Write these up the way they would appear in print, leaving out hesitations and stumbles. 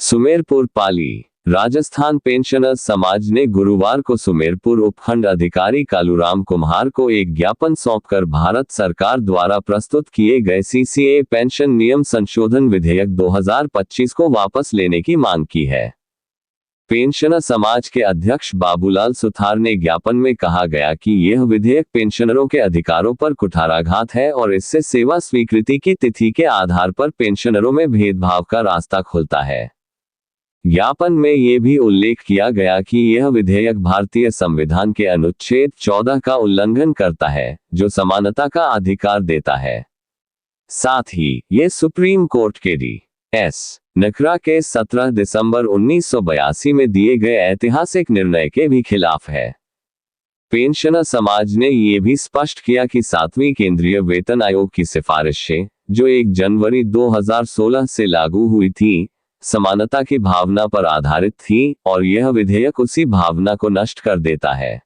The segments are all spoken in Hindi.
सुमेरपुर पाली। राजस्थान पेंशनर्स समाज ने गुरुवार को सुमेरपुर उपखंड अधिकारी कालूराम कुम्हार को एक ज्ञापन सौंपकर भारत सरकार द्वारा प्रस्तुत किए गए सीसीए पेंशन नियम संशोधन विधेयक 2025 को वापस लेने की मांग की है। पेंशनर समाज के अध्यक्ष बाबूलाल सुथार ने ज्ञापन में कहा गया कि यह विधेयक पेंशनरों के अधिकारों पर कुठाराघात है और इससे सेवा स्वीकृति की तिथि के आधार पर पेंशनरों में भेदभाव का रास्ता खुलता है। ज्ञापन में ये भी उल्लेख किया गया कि यह विधेयक भारतीय संविधान के अनुच्छेद 14 का उल्लंघन करता है, जो समानता का अधिकार देता है। साथ ही ये सुप्रीम कोर्ट के डी.एस. नकरा के 17 दिसंबर 1982 में दिए गए ऐतिहासिक निर्णय के भी खिलाफ है। पेंशनर समाज ने ये भी स्पष्ट किया कि 7वीं केंद्रीय वेतन आयोग की सिफारिशें, जो 1 जनवरी 2016 से लागू हुई थी, समानता की भावना पर आधारित थी और यह विधेयक उसी भावना को नष्ट कर देता है।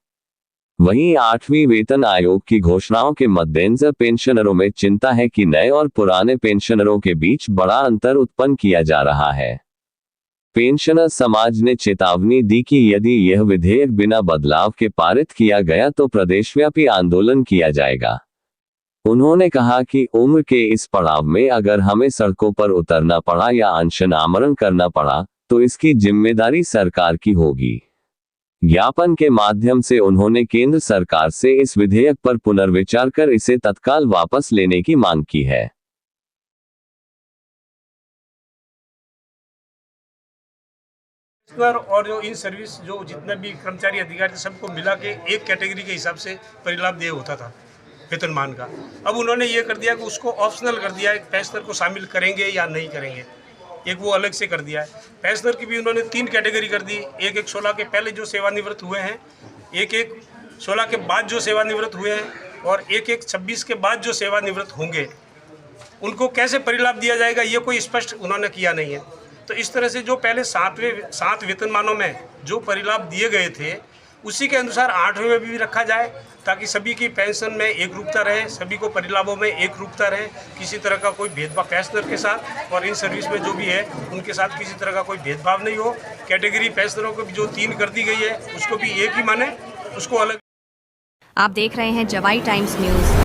वहीं 8वीं वेतन आयोग की घोषणाओं के मद्देनजर पेंशनरों में चिंता है कि नए और पुराने पेंशनरों के बीच बड़ा अंतर उत्पन्न किया जा रहा है। पेंशनर समाज ने चेतावनी दी कि यदि यह विधेयक बिना बदलाव के पारित किया गया तो प्रदेशव्यापी आंदोलन किया जाएगा। उन्होंने कहा कि उम्र के इस पड़ाव में अगर हमें सड़कों पर उतरना पड़ा या अनशन आमरण करना पड़ा, तो इसकी जिम्मेदारी सरकार की होगी। ज्ञापन के माध्यम से उन्होंने केंद्र सरकार से इस विधेयक पर पुनर्विचार कर इसे तत्काल वापस लेने की मांग की है। और जो इन सर्विस जो जितने भी कर्मचारी अधिकारी सबको मिला के एक कैटेगरी के हिसाब से परिलाभ देय होता था वेतनमान का। अब उन्होंने ये कर दिया कि उसको ऑप्शनल कर दिया है, पेंशनर को शामिल करेंगे या नहीं करेंगे, एक वो अलग से कर दिया है। पेंशनर की भी उन्होंने 3 कैटेगरी कर दी, एक 16 के पहले जो सेवानिवृत्त हुए हैं, एक 16 के बाद जो सेवानिवृत्त हुए हैं और एक 26 के बाद जो सेवानिवृत्त होंगे, उनको कैसे परिलाभ दिया जाएगा ये कोई स्पष्ट उन्होंने किया नहीं है। तो इस तरह से जो पहले 7 वेतनमानों में जो परिलाभ दिए गए थे, उसी के अनुसार 8वें में भी रखा जाए, ताकि सभी की पेंशन में एक रूपता रहे, सभी को परिलाभों में एक रूपता रहे, किसी तरह का कोई भेदभाव पेंशनर के साथ और इन सर्विस में जो भी है उनके साथ किसी तरह का कोई भेदभाव नहीं हो। कैटेगरी पेंशनरों को भी जो 3 कर दी गई है उसको भी एक ही माने, उसको अलग। आप देख रहे हैं जवाई टाइम्स न्यूज़।